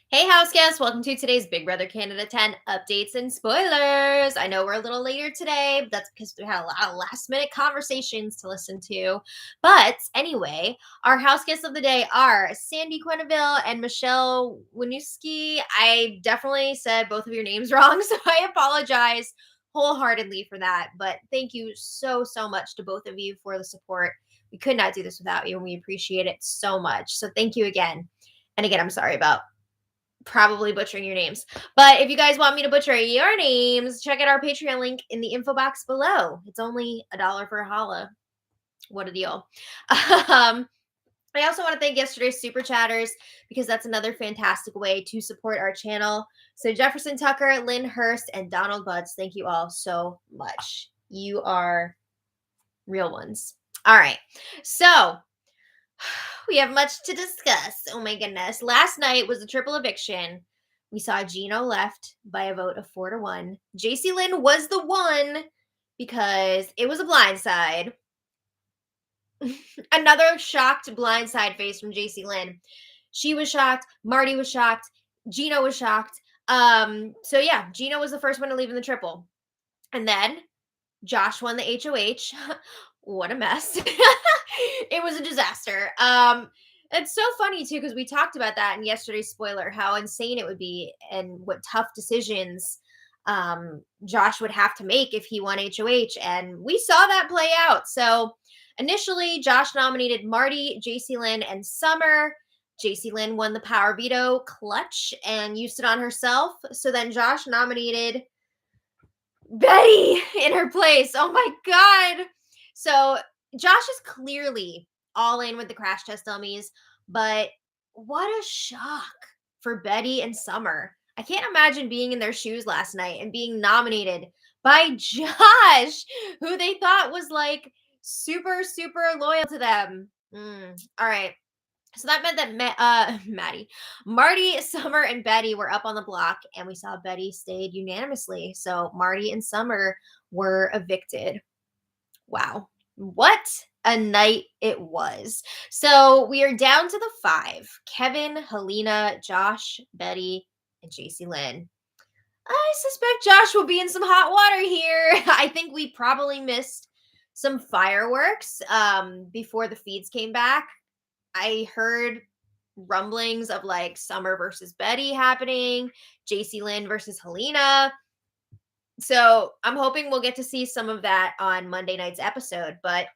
Hey, house guests, welcome to today's Big Brother Canada 10 updates and spoilers. I know we're a little later today, but that's because we had a lot of last minute conversations to listen to. But anyway, our house guests of the day are Sandy Quenneville and Michelle Winooski. I definitely said both of your names wrong, so I apologize wholeheartedly for that. But thank you so much to both of you for the support. We could not do this without you, and we appreciate it so much. So thank you again. And again, I'm sorry about probably butchering your names. But if you guys want me to butcher your names, check out our Patreon link in the info box below. It's only $1 for a holla. What a deal. I also want to thank yesterday's super chatters because that's another fantastic way to support our channel. So Jefferson Tucker, Lynn Hurst, and Donald Buds, thank you all so much. You are real ones. All right. So we have much to discuss. Oh my goodness. Last night was a triple eviction. We saw Gino left by a vote of 4-1. Jacey-Lynn was the one because it was a blindside. Another shocked blindside face from Jacey-Lynn. She was shocked. Marty was shocked. Gino was shocked. So yeah, Gino was the first one to leave in the triple. And then Josh won the HOH. What a mess. It was a disaster. It's so funny too, because we talked about that in yesterday's spoiler, how insane it would be and what tough decisions Josh would have to make if he won HOH. And we saw that play out. So initially, Josh nominated Marty, Jacey-Lynn, and Summer. Jacey-Lynn won the power veto clutch and used it on herself. So then Josh nominated Betty in her place. Oh my God. So Josh is clearly all in with the crash test dummies, but what a shock for Betty and Summer. I can't imagine being in their shoes last night and being nominated by Josh, who they thought was like super loyal to them. All right. So that meant that Marty, Summer, and Betty were up on the block, and we saw Betty stayed unanimously. So Marty and Summer were evicted. Wow. What a night it was. So we are down to the 5. Kevin, Helena, Josh, Betty, and Jacey-Lynn. I suspect Josh will be in some hot water here. I think we probably missed some fireworks before the feeds came back. I heard rumblings of like Summer versus Betty happening, Jacey-Lynn versus Helena. So I'm hoping we'll get to see some of that on Monday night's episode. But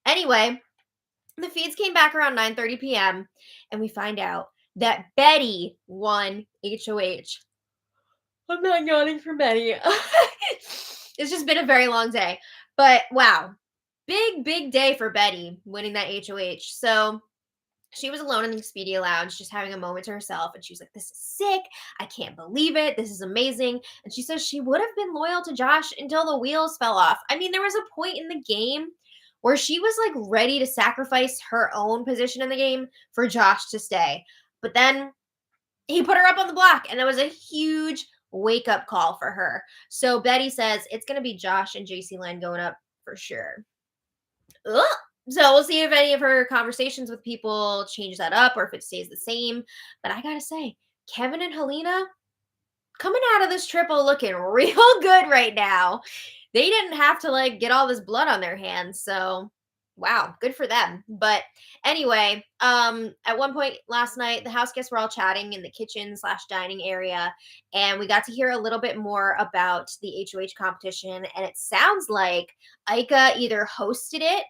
anyway, the feeds came back around 9:30 p.m. and we find out that Betty won HOH. I'm not yawning for Betty. It's just been a very long day. But wow, big day for Betty winning that HOH. So she was alone in the Expedia Lounge, just having a moment to herself. And she was like, this is sick. I can't believe it. This is amazing. And she says she would have been loyal to Josh until the wheels fell off. I mean, there was a point in the game where she was like ready to sacrifice her own position in the game for Josh to stay. But then he put her up on the block, and that was a huge wake up call for her. So Betty says it's going to be Josh and Jacey-Lynn going up for sure. Ugh. So we'll see if any of her conversations with people change that up or if it stays the same. But I gotta say, Kevin and Helena coming out of this triple looking real good right now. They didn't have to like get all this blood on their hands. So wow, good for them. But anyway, at one point last night, the house guests were all chatting in the kitchen/dining area, and we got to hear a little bit more about the HOH competition. And it sounds like Ika either hosted it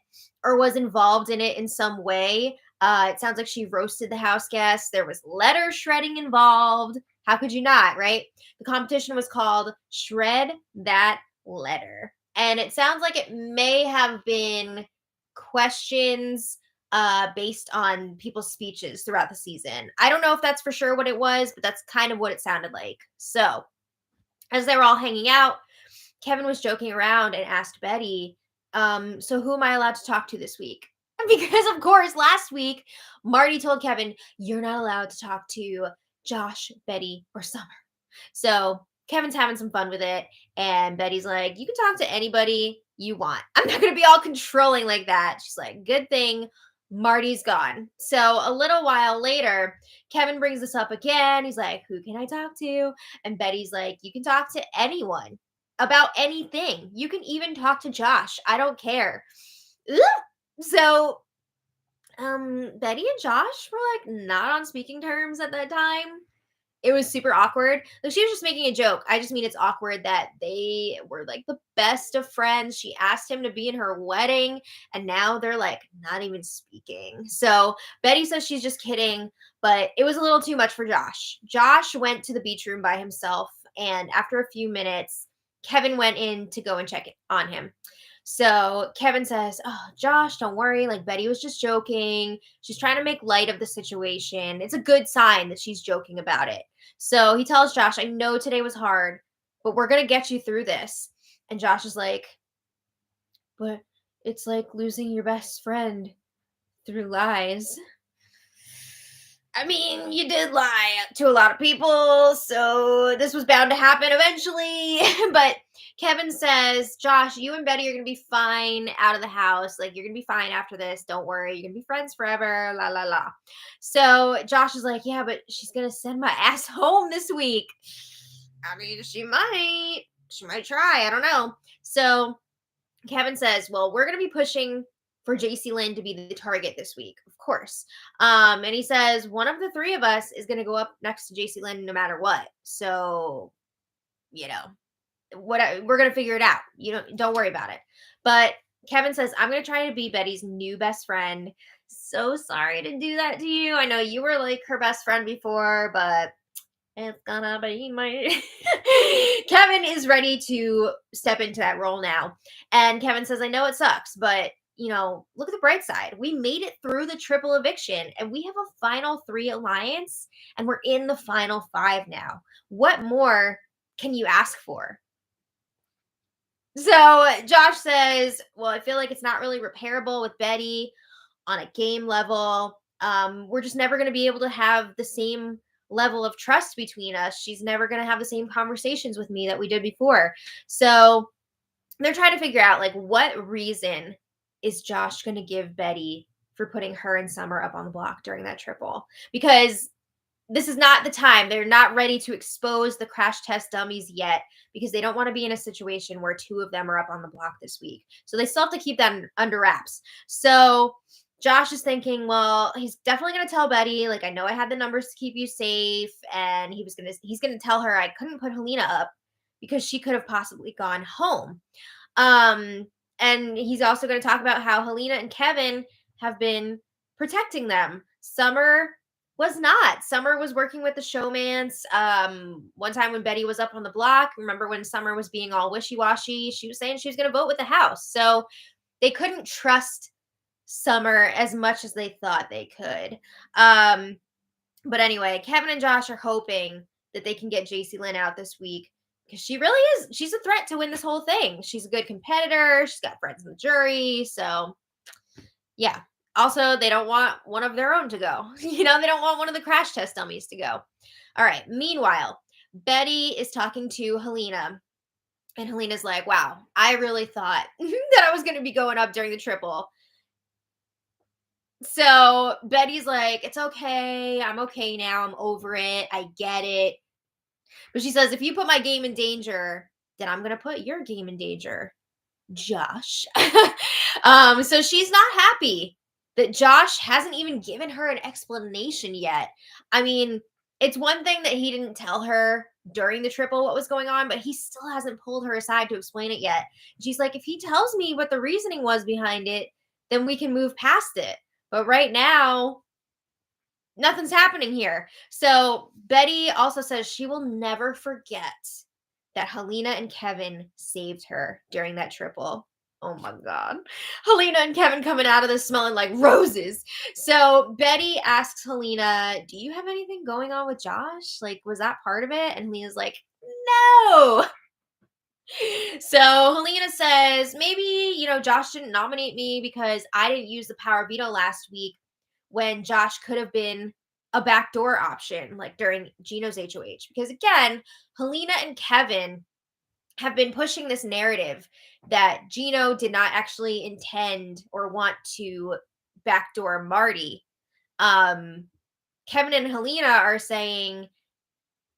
or was involved in it in some way. It sounds like she roasted the house guests. There was letter shredding involved. How could you not, right? The competition was called Shred That Letter. And it sounds like it may have been questions based on people's speeches throughout the season. I don't know if that's for sure what it was, but that's kind of what it sounded like. So as they were all hanging out, Kevin was joking around and asked Betty, so who am I allowed to talk to this week? Because of course, last week, Marty told Kevin, you're not allowed to talk to Josh, Betty, or Summer. So Kevin's having some fun with it. And Betty's like, you can talk to anybody you want. I'm not going to be all controlling like that. She's like, good thing Marty's gone. So a little while later, Kevin brings this up again. He's like, "Who can I talk to?" And Betty's like, "You can talk to anyone about anything. You can even talk to Josh. I don't care." Ugh. So Betty and Josh were like not on speaking terms at that time. It was super awkward. Like, she was just making a joke. I just mean it's awkward that they were like the best of friends. She asked him to be in her wedding, and now they're like not even speaking. So Betty says she's just kidding, but it was a little too much for Josh. Josh went to the beach room by himself, and after a few minutes, Kevin went in to go and check on him. So Kevin says, "Oh, Josh, don't worry. Like, Betty was just joking. She's trying to make light of the situation. It's a good sign that she's joking about it." So he tells Josh, "I know today was hard, but we're going to get you through this." And Josh is like, "But it's like losing your best friend through lies." I mean, you did lie to a lot of people, so this was bound to happen eventually. But Kevin says, "Josh, you and Betty are going to be fine out of the house. Like, you're going to be fine after this. Don't worry. You're going to be friends forever. La, la, la." So Josh is like, "Yeah, but she's going to send my ass home this week." I mean, she might. She might try. I don't know. So Kevin says, "Well, we're going to be pushing for Jacey-Lynn to be the target this week, of course." And he says, "One of the three of us is going to go up next to Jacey-Lynn no matter what. So, you know, we're going to figure it out. Don't worry about it." But Kevin says, "I'm going to try to be Betty's new best friend. So sorry to do that to you. I know you were like her best friend before, but it's gonna be my." Kevin is ready to step into that role now. And Kevin says, "I know it sucks, but look at the bright side. We made it through the triple eviction and we have a final three alliance and we're in the final five now. What more can you ask for?" So Josh says, "Well, I feel like it's not really repairable with Betty on a game level. We're just never going to be able to have the same level of trust between us. She's never going to have the same conversations with me that we did before." So they're trying to figure out, like, what reason is Josh going to give Betty for putting her and Summer up on the block during that triple? Because this is not the time. They're not ready to expose the crash test dummies yet because they don't want to be in a situation where two of them are up on the block this week. So they still have to keep that under wraps. So Josh is thinking, well, he's definitely going to tell Betty, like, "I know I had the numbers to keep you safe." And he's going to tell her, "I couldn't put Helena up because she could have possibly gone home." Um, and he's also going to talk about how Helena and Kevin have been protecting them. Summer was not. Summer was working with the showmans. One time when Betty was up on the block, remember when Summer was being all wishy-washy? She was saying she was going to vote with the house. So they couldn't trust Summer as much as they thought they could. But anyway, Kevin and Josh are hoping that they can get Jacey-Lynn out this week because she really is. She's a threat to win this whole thing. She's a good competitor. She's got friends in the jury. So, yeah. Also, they don't want one of their own to go. They don't want one of the crash test dummies to go. All right. Meanwhile, Betty is talking to Helena. And Helena's like, "Wow, I really thought that I was going to be going up during the triple." So Betty's like, "It's okay. I'm okay now. I'm over it. I get it." But she says, "If you put my game in danger, then I'm going to put your game in danger, Josh." So she's not happy that Josh hasn't even given her an explanation yet. I mean, it's one thing that he didn't tell her during the triple what was going on, but he still hasn't pulled her aside to explain it yet. She's like, "If he tells me what the reasoning was behind it, then we can move past it. But right now, nothing's happening here." So Betty also says she will never forget that Helena and Kevin saved her during that triple. Oh my God. Helena and Kevin coming out of this smelling like roses. So Betty asks Helena, "Do you have anything going on with Josh? Like, was that part of it?" And Helena's like, "No." So Helena says, "Maybe, Josh didn't nominate me because I didn't use the power veto last week when Josh could have been a backdoor option, like during Gino's HOH." Because again, Helena and Kevin have been pushing this narrative that Gino did not actually intend or want to backdoor Marty. Kevin and Helena are saying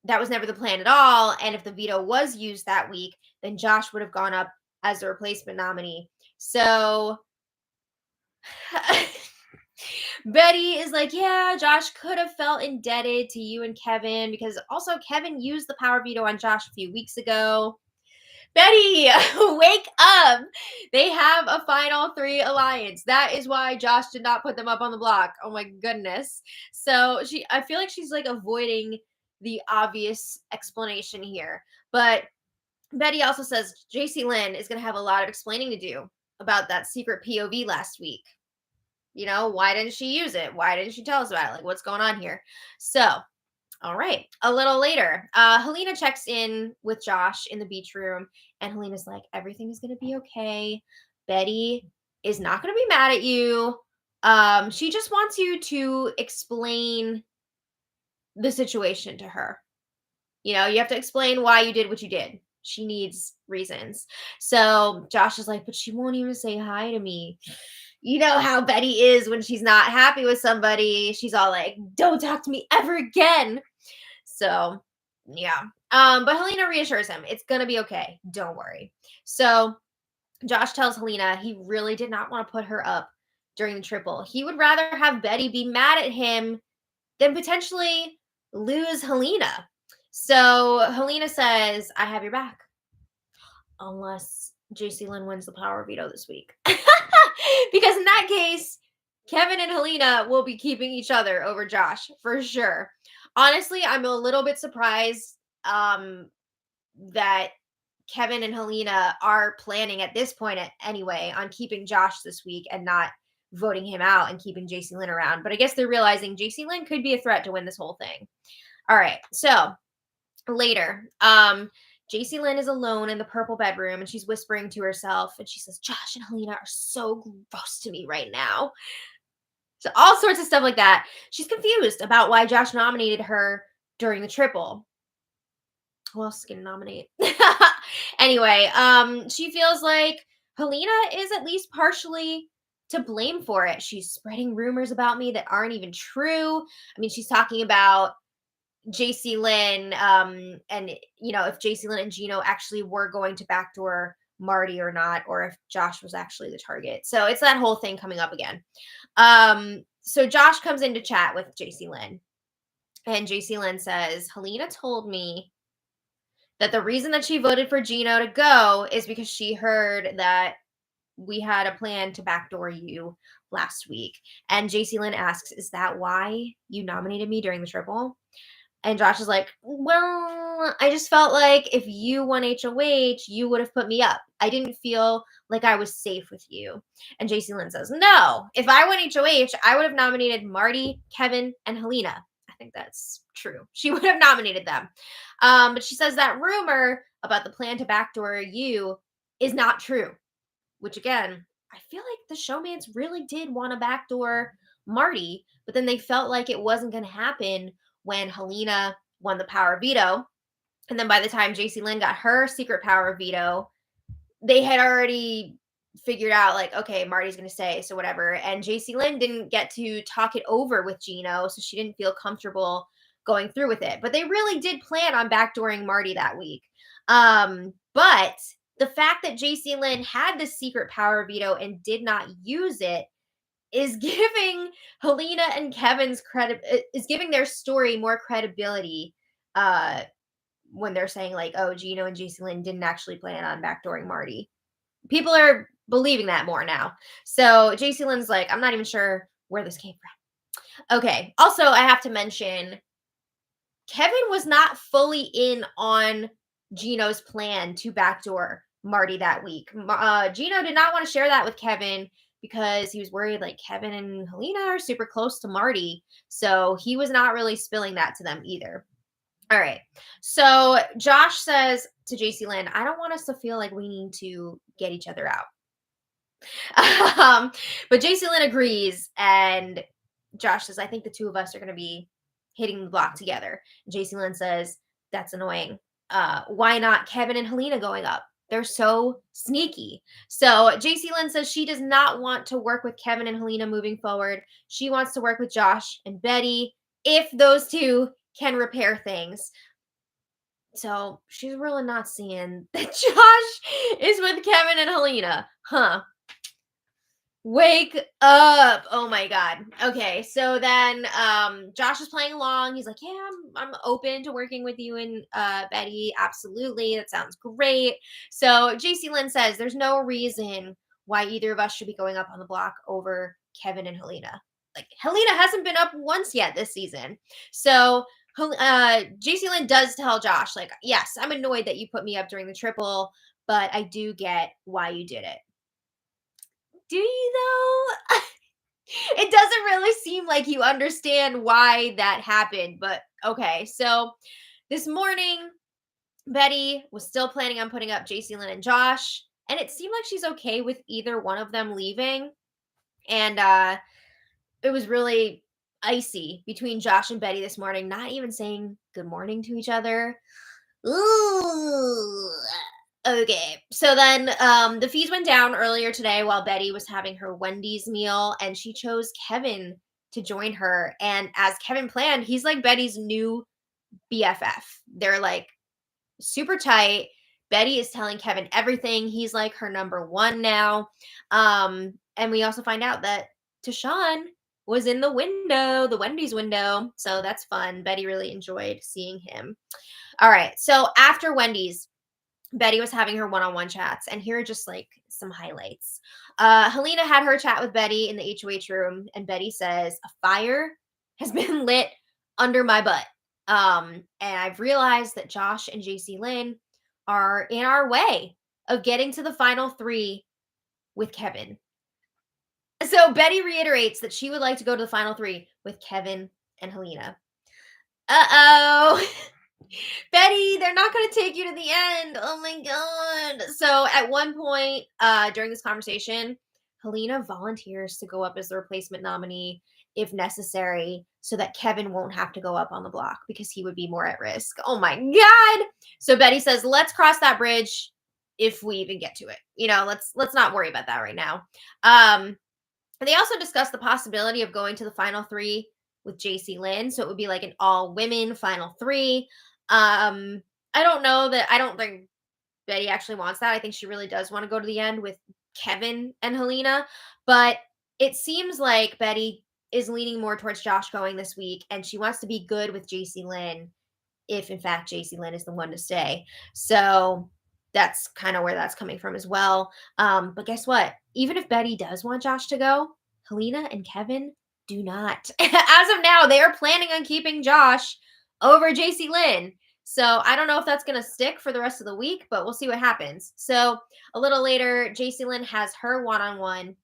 that was never the plan at all. And if the veto was used that week, then Josh would have gone up as the replacement nominee. So Betty is like, yeah, Josh could have felt indebted to you and Kevin because also Kevin used the power veto on Josh a few weeks ago. Betty, wake up. They have a final three alliance. That is why Josh did not put them up on the block. Oh my goodness. So I feel like she's like avoiding the obvious explanation here. But Betty also says Jacey-Lynn is going to have a lot of explaining to do about that secret POV last week. Why didn't she use it? Why didn't she tell us about it? Like, what's going on here? So, all right. A little later, Helena checks in with Josh in the beach room, and Helena's like, everything is going to be okay. Betty is not going to be mad at you. She just wants you to explain the situation to her. You have to explain why you did what you did. She needs reasons. So Josh is like, but she won't even say hi to me. You know how Betty is when she's not happy with somebody. She's all like, don't talk to me ever again. So, yeah. But Helena reassures him, it's going to be okay. Don't worry. So Josh tells Helena he really did not want to put her up during the triple. He would rather have Betty be mad at him than potentially lose Helena. So Helena says, I have your back. Unless Jacey-Lynn wins the power veto this week. Because in that case, Kevin and Helena will be keeping each other over Josh for sure. Honestly, I'm a little bit surprised that Kevin and Helena are planning at this point anyway on keeping Josh this week and not voting him out and keeping Jacey-Lynn around. But I guess they're realizing Jacey-Lynn could be a threat to win this whole thing. All right. So later, Jacey-Lynn is alone in the purple bedroom and she's whispering to herself and she says, Josh and Helena are so gross to me right now. So all sorts of stuff like that. She's confused about why Josh nominated her during the triple. Who else is going to nominate? Anyway, she feels like Helena is at least partially to blame for it. She's spreading rumors about me that aren't even true. I mean, she's talking about Jacey-Lynn, and if Jacey-Lynn and Gino actually were going to backdoor Marty or not, or if Josh was actually the target. So it's that whole thing coming up again. So Josh comes in to chat with Jacey-Lynn, and Jacey-Lynn says, Helena told me that the reason that she voted for Gino to go is because she heard that we had a plan to backdoor you last week. And Jacey-Lynn asks, is that why you nominated me during the triple? And Josh is like, well, I just felt like if you won HOH, you would have put me up. I didn't feel like I was safe with you. And Jacey-Lynn says, no, if I won HOH, I would have nominated Marty, Kevin, and Helena. I think that's true. She would have nominated them. But she says that rumor about the plan to backdoor you is not true. Which again, I feel like the showmans really did want to backdoor Marty, but then they felt like it wasn't going to happen when Helena won the power veto. And then by the time Jacey-Lynn got her secret power veto, they had already figured out like, okay, Marty's going to stay, so whatever. And Jacey-Lynn didn't get to talk it over with Gino, so she didn't feel comfortable going through with it. But they really did plan on backdooring Marty that week. But the fact that Jacey-Lynn had the secret power veto and did not use it is giving Helena and Kevin's is giving their story more credibility when they're saying like, oh, Gino and Jacey-Lynn didn't actually plan on backdooring Marty. People are believing that more now. So Jacey-Lynn's like, I'm not even sure where this came from. Okay. Also, I have to mention, Kevin was not fully in on Gino's plan to backdoor Marty that week. Gino did not want to share that with Kevin because he was worried like Kevin and Helena are super close to Marty. So he was not really spilling that to them either. All right. So Josh says to Jacey-Lynn, I don't want us to feel like we need to get each other out. But Jacey-Lynn agrees. And Josh says, I think the two of us are going to be hitting the block together. Jacey-Lynn says, that's annoying. Why not Kevin and Helena going up? They're so sneaky. So Jacey-Lynn says she does not want to work with Kevin and Helena moving forward. She wants to work with Josh and Betty if those two can repair things. So she's really not seeing that Josh is with Kevin and Helena. Huh. Wake up. Oh my god. Okay, so then Josh is playing along. He's like, "Yeah, I'm open to working with you and Betty. Absolutely. That sounds great." So Jacey-Lynn says there's no reason why either of us should be going up on the block over Kevin and Helena. Like Helena hasn't been up once yet this season. So Jacey-Lynn does tell Josh like, "Yes, I'm annoyed that you put me up during the triple, but I do get why you did it." Do you though? It doesn't really seem like you understand why that happened, but okay. So this morning, Betty was still planning on putting up Jacey-Lynn and Josh, and it seemed like she's okay with either one of them leaving. And it was really icy between Josh and Betty this morning, not even saying good morning to each other. Ooh. Okay. So then the fees went down earlier today while Betty was having her Wendy's meal, and she chose Kevin to join her. And as Kevin planned, he's like Betty's new BFF. They're like super tight. Betty is telling Kevin everything. He's like her number one now. And we also find out that Tashawn was in the window, the Wendy's window. So that's fun. Betty really enjoyed seeing him. All right. So after Wendy's, Betty was having her one-on-one chats, and here are just like some highlights. Helena had her chat with Betty in the HOH room, and Betty says, "A fire has been lit under my butt. And I've realized that Josh and Jacey-Lynn are in our way of getting to the final three with Kevin." So Betty reiterates that she would like to go to the final three with Kevin and Helena. Uh-oh. Betty, they're not going to take you to the end. Oh my god. So at one point during this conversation, Helena volunteers to go up as the replacement nominee if necessary so that Kevin won't have to go up on the block because he would be more at risk. Oh my god. So Betty says, "Let's cross that bridge if we even get to it. You know, let's not worry about that right now." They also discussed the possibility of going to the final three with Jacey-Lynn, so it would be like an all women final three. I don't know that I don't think Betty actually wants that. I think she really does want to go to the end with Kevin and Helena, but it seems like Betty is leaning more towards Josh going this week, and she wants to be good with Jacey-Lynn if in fact Jacey-Lynn is the one to stay. So that's kind of where that's coming from as well. But guess what? Even if Betty does want Josh to go, Helena and Kevin do not. As of now, they are planning on keeping Josh over Jacey-Lynn. So I don't know if that's going to stick for the rest of the week, but we'll see what happens. So a little later, Jacey-Lynn has her one-on-one,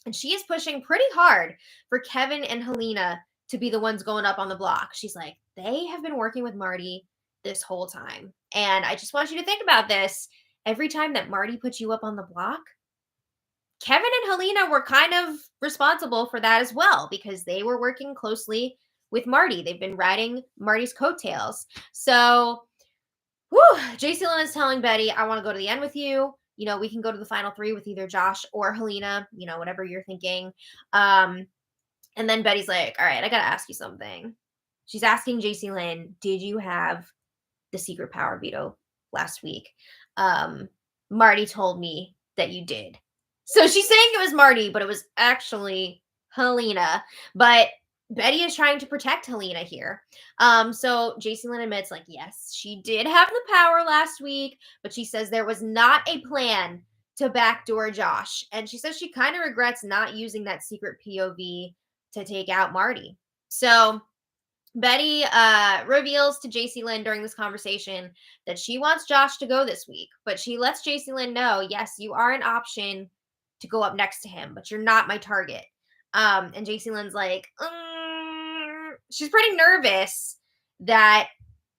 and she is pushing pretty hard for Kevin and Helena to be the ones going up on the block. She's like, they have been working with Marty this whole time. And I just want you to think about this. Every time that Marty put you up on the block, Kevin and Helena were kind of responsible for that as well because they were working closely with Marty. They've been riding Marty's coattails. So, Jacey-Lynn is telling Betty, "I want to go to the end with you. You know, we can go to the final three with either Josh or Helena, you know, whatever you're thinking." And then Betty's like, "All right, I got to ask you something." She's asking Jacey-Lynn, "Did you have the secret power veto last week?" Marty told me that you did. So she's saying it was Marty, but it was actually Helena. But Betty is trying to protect Helena here. So Jacey-Lynn admits, like, yes, she did have the power last week, but she says there was not a plan to backdoor Josh. And she says she kind of regrets not using that secret POV to take out Marty. So Betty reveals to Jacey-Lynn during this conversation that she wants Josh to go this week, but she lets Jacey-Lynn know, yes, you are an option to go up next to him, but you're not my target. And Jacey-Lynn's like, she's pretty nervous that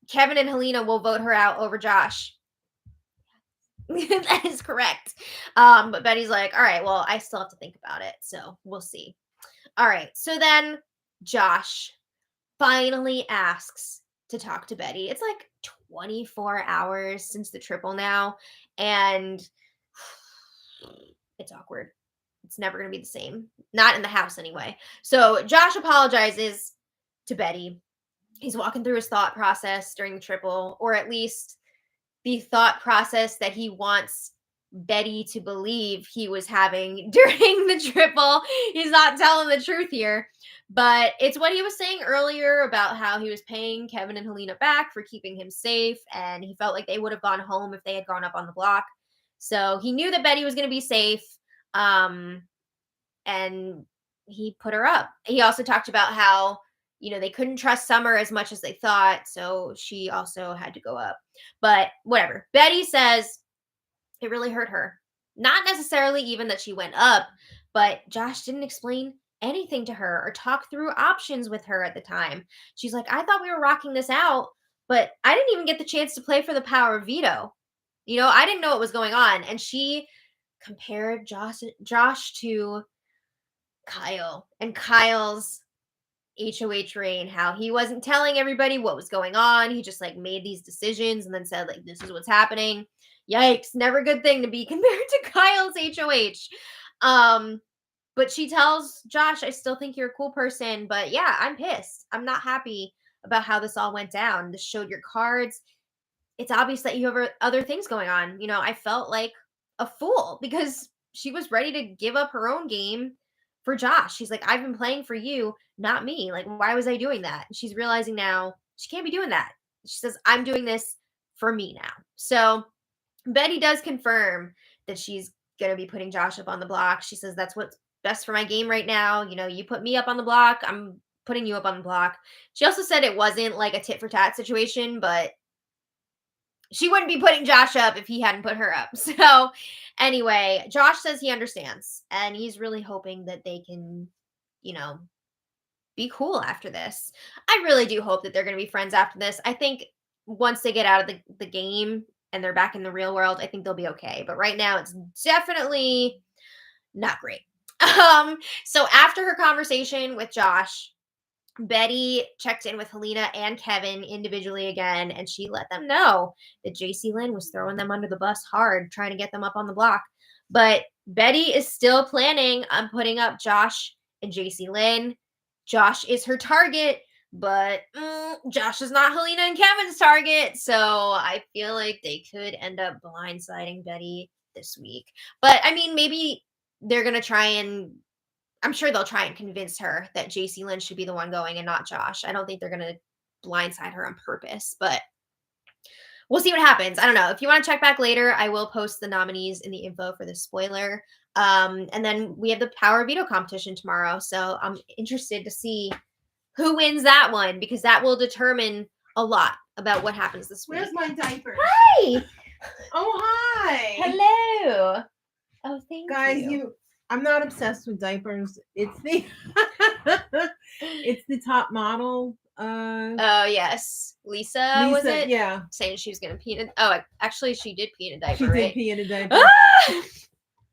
Kevin and Helena will vote her out over Josh. That is correct. But Betty's like, all right, well, I still have to think about it, so we'll see. All right, so then Josh finally asks to talk to Betty. It's like 24 hours since the triple now, and it's awkward. It's never going to be the same. Not in the house anyway. So Josh apologizes to Betty. He's walking through his thought process during the triple, or at least the thought process that he wants Betty to believe he was having during the triple. He's not telling the truth here, but it's what he was saying earlier about how he was paying Kevin and Helena back for keeping him safe, and he felt like they would have gone home if they had gone up on the block. So he knew that Betty was going to be safe, and he put her up. He also talked about how, they couldn't trust Summer as much as they thought, so she also had to go up. But whatever. Betty says it really hurt her. Not necessarily even that she went up, but Josh didn't explain anything to her or talk through options with her at the time. She's like, I thought we were rocking this out, but I didn't even get the chance to play for the power of veto. I didn't know what was going on. And she compared Josh to Kyle and Kyle's HOH reign, how he wasn't telling everybody what was going on. He just made these decisions and then said this is what's happening. Yikes, never a good thing to be compared to Kyle's HOH. But she tells Josh, I still think you're a cool person, but yeah, I'm pissed. I'm not happy about how this all went down. This showed your cards. It's obvious that you have other things going on. I felt like a fool because she was ready to give up her own game for Josh. She's like, I've been playing for you, not me. Why was I doing that? And she's realizing now she can't be doing that. She says, I'm doing this for me now. So Betty does confirm that she's going to be putting Josh up on the block. She says, that's what's best for my game right now. You put me up on the block, I'm putting you up on the block. She also said it wasn't like a tit for tat situation, but she wouldn't be putting Josh up if he hadn't put her up. So anyway, Josh says he understands, and he's really hoping that they can, be cool after this. I really do hope that they're going to be friends after this. I think once they get out of the game and they're back in the real world, I think they'll be okay. But right now, it's definitely not great. So after her conversation with Josh, Betty checked in with Helena and Kevin individually again, and she let them know that Jacey-Lynn was throwing them under the bus hard, trying to get them up on the block. But Betty is still planning on putting up Josh and Jacey-Lynn. Josh is her target, but Josh is not Helena and Kevin's target, so I feel like they could end up blindsiding Betty this week. But, maybe they're going to try and I'm sure they'll try and convince her that Jacey-Lynn should be the one going and not Josh. I don't think they're going to blindside her on purpose, but we'll see what happens. I don't know. If you want to check back later, I will post the nominees in the info for the spoiler. And then we have the power veto competition tomorrow. So I'm interested to see who wins that one because that will determine a lot about what happens this week. Where's my diaper? Hi! Oh, hi! Hello! Oh, thank you. Guys, I'm not obsessed with diapers. It's the it's the top model. Oh yes, Lisa was it? Yeah, saying she was gonna pee in. Actually, she did pee in a diaper. She did pee in a diaper.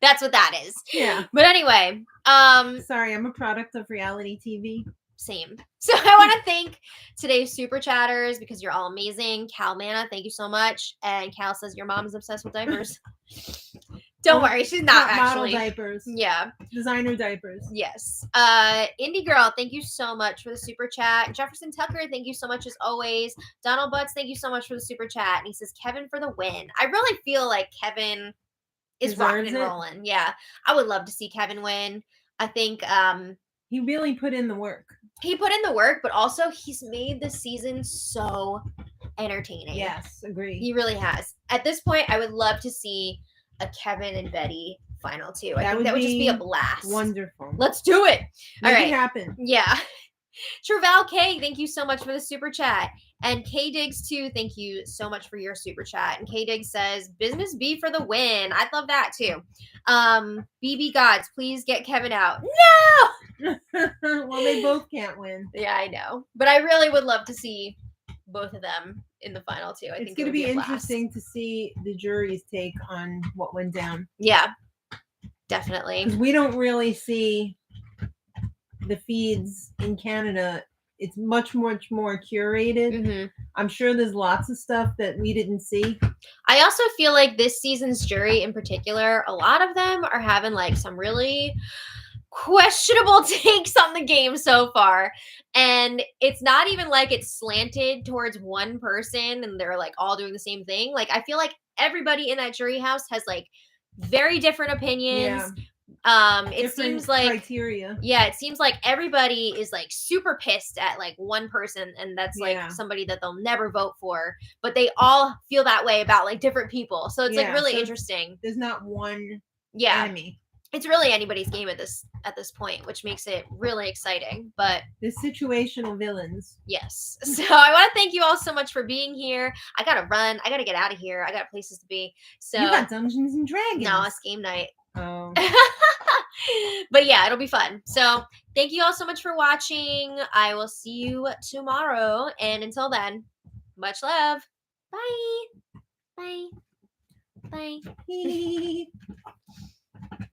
That's what that is. Yeah. But anyway, sorry, I'm a product of reality TV. Same. So I want to thank today's super chatters because you're all amazing. Cal Manna, thank you so much. And Cal says your mom is obsessed with diapers. Don't worry, she's not actually. Model diapers. Yeah. Designer diapers. Yes. Indie Girl, thank you so much for the super chat. Jefferson Tucker, thank you so much as always. Donald Butts, thank you so much for the super chat. And he says Kevin for the win. I really feel like Kevin is rocking and rolling. Yeah. I would love to see Kevin win. I think he really put in the work. He put in the work, but also he's made this season so entertaining. Yes, agree. He really has. At this point, I would love to see a Kevin and Betty final two. I think that would just be a blast. Wonderful. Let's do it. All right. Make it happen. Yeah. Treval K, thank you so much for the super chat. And K Diggs too, thank you so much for your super chat. And K Diggs says, business B for the win. I'd love that too. BB Gods, please get Kevin out. No! Well, they both can't win. Yeah, I know. But I really would love to see both of them in the final two. I think it's going to be interesting to see the jury's take on what went down. Yeah, definitely. Because we don't really see the feeds in Canada. It's much more curated. Mm-hmm. I'm sure there's lots of stuff that we didn't see. I also feel like this season's jury in particular, a lot of them are having like some really questionable takes on the game so far. And it's not even like it's slanted towards one person and they're like all doing the same thing. Like I feel like everybody in that jury house has like very different opinions. It Different seems like criteria. yeah, it seems like everybody is like super pissed at like one person and that's like Yeah. somebody that they'll never vote for, but they all feel that way about like different people. So it's like Yeah, really so interesting. There's not one Yeah. enemy. It's really anybody's game at this point, which makes it really exciting. But The situational villains. yes. So I want to thank you all so much for being here. I gotta run. I gotta get out of here. I got places to be. So You got Dungeons and Dragons. no, it's game night. Oh. But yeah, it'll be fun. So thank you all so much for watching. I will see you tomorrow. And until then, much love. Bye. Bye. Bye.